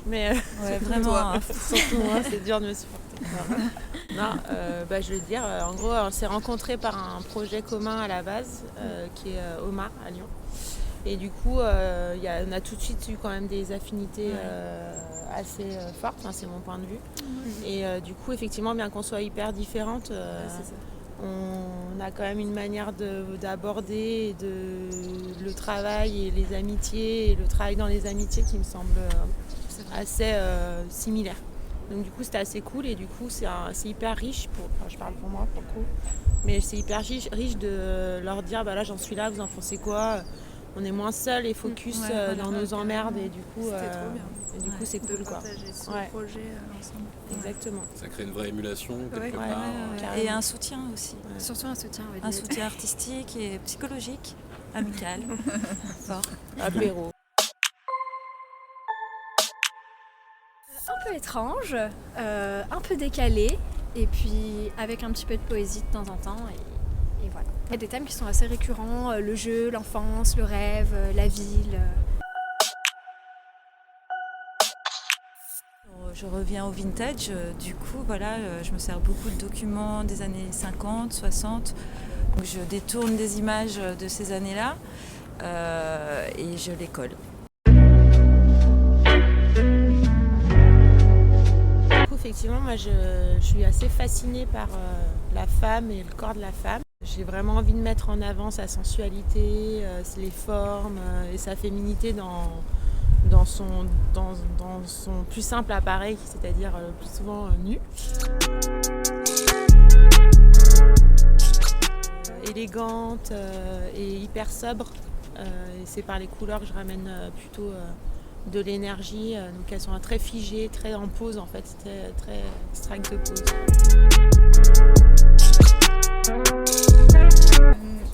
Mais Ouais, vraiment. Hein. surtout moi, c'est dur de me supporter. Non, je veux dire, en gros, on s'est rencontrés par un projet commun à la base, qui est Omar à Lyon. Et du coup, on a tout de suite eu quand même des affinités assez fortes, enfin, c'est mon point de vue. Et du coup, effectivement, bien qu'on soit hyper différentes, on a quand même une manière d'aborder le travail et les amitiés, et le travail dans les amitiés qui me semble assez similaire. Donc du coup, c'était assez cool et du coup, c'est hyper riche, je parle pour moi pour le coup, mais c'est hyper riche de leur dire, bah là j'en suis là, vous en pensez quoi ? On est moins seuls et focus dans nos emmerdes et du coup, c'était trop bien. Et du coup c'est de cool quoi. partager ce projet ensemble. Exactement. Ça crée une vraie émulation quelque part. Et un soutien aussi. Surtout un soutien. Un soutien artistique et psychologique, amical, fort. Apéro. Un peu étrange, un peu décalé, et puis avec un petit peu de poésie de temps en temps. Et voilà. Il y a des thèmes qui sont assez récurrents, le jeu, l'enfance, le rêve, la ville. Je reviens au vintage, du coup voilà, je me sers beaucoup de documents des années 50, 60. Donc je détourne des images de ces années-là et je les colle. Effectivement, moi je suis assez fascinée par la femme et le corps de la femme. J'ai vraiment envie de mettre en avant sa sensualité, les formes et sa féminité dans son plus simple appareil, c'est-à-dire le plus souvent nu. Élégante et hyper sobre. Et c'est par les couleurs que je ramène plutôt de l'énergie. Donc elles sont très figées, très en pause en fait, très strike de pause.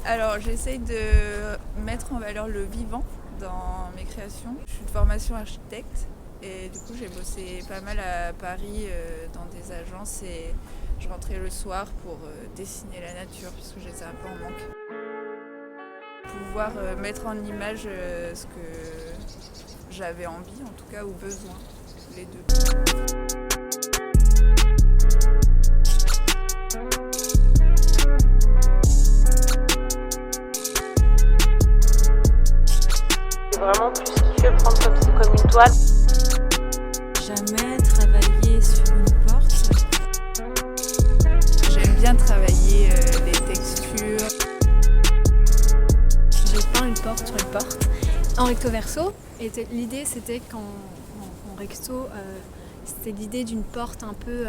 Alors j'essaye de mettre en valeur le vivant dans mes créations. Je suis de formation architecte et du coup j'ai bossé pas mal à Paris dans des agences et je rentrais le soir pour dessiner la nature puisque j'étais un peu en manque. Pouvoir mettre en image ce que j'avais envie en tout cas ou besoin, les deux. J'ai vraiment plus kiffé prendre comme une toile. Jamais travaillé sur une porte. J'aime bien travailler les textures. J'ai peint une porte sur une porte en recto verso. Et l'idée c'était qu'en recto, c'était l'idée d'une porte un peu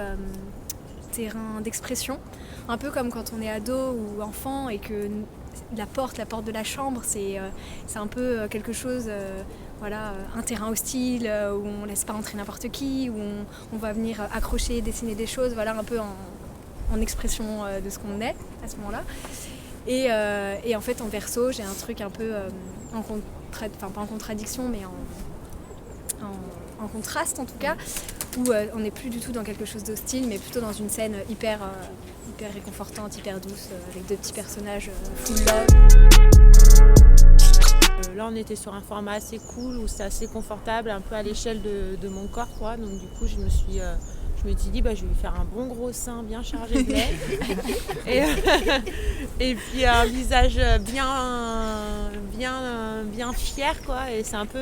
terrain d'expression. Un peu comme quand on est ado ou enfant et que la porte de la chambre, c'est un peu quelque chose, un terrain hostile où on laisse pas entrer n'importe qui, où on va venir accrocher, dessiner des choses, un peu en expression de ce qu'on est à ce moment-là. Et en fait en verso, j'ai un truc un peu pas en contradiction, mais en contraste en tout cas, où on n'est plus du tout dans quelque chose d'hostile, mais plutôt dans une scène hyper réconfortante, hyper douce, avec deux petits personnages full love. Là on était sur un format assez cool, où c'est assez confortable, un peu à l'échelle de mon corps quoi. Donc du coup je me suis dit je vais lui faire un bon gros sein bien chargé de lait et puis un visage bien fier quoi. Et c'est un peu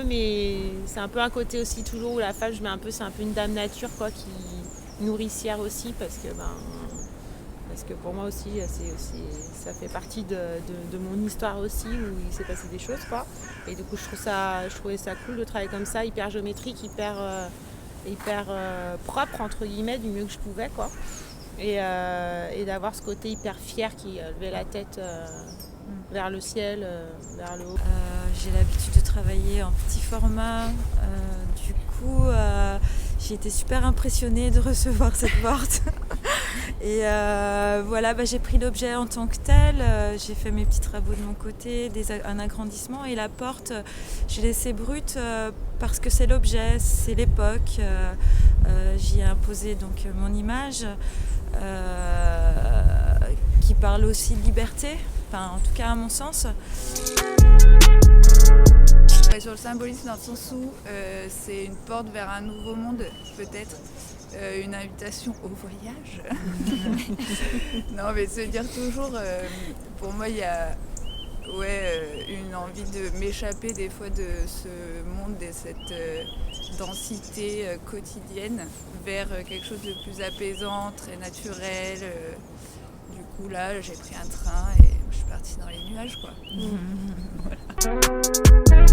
un côté aussi toujours où la femme c'est un peu une dame nature quoi, qui nourricière aussi parce que pour moi aussi ça fait partie de mon histoire aussi où il s'est passé des choses quoi. Et du coup je trouvais ça cool de travailler comme ça, hyper géométrique, hyper propre entre guillemets du mieux que je pouvais quoi. Et d'avoir ce côté hyper fier qui levait la tête vers le ciel, vers le haut. J'ai l'habitude de travailler en petit format. Du coup, j'ai été super impressionnée de recevoir cette porte. Et j'ai pris l'objet en tant que tel. J'ai fait mes petits travaux de mon côté, un agrandissement. Et la porte, j'ai laissé brute parce que c'est l'objet, c'est l'époque. J'y ai imposé donc mon image qui parle aussi de liberté. enfin en tout cas à mon sens. Sur le symbolisme dans le sens où c'est une porte vers un nouveau monde, peut-être une invitation au voyage. Non, mais se dire toujours, pour moi il y a une envie de m'échapper des fois de ce monde et cette densité quotidienne vers quelque chose de plus apaisant, très naturel. Du coup là j'ai pris un train et je suis partie dans les nuages quoi. Voilà.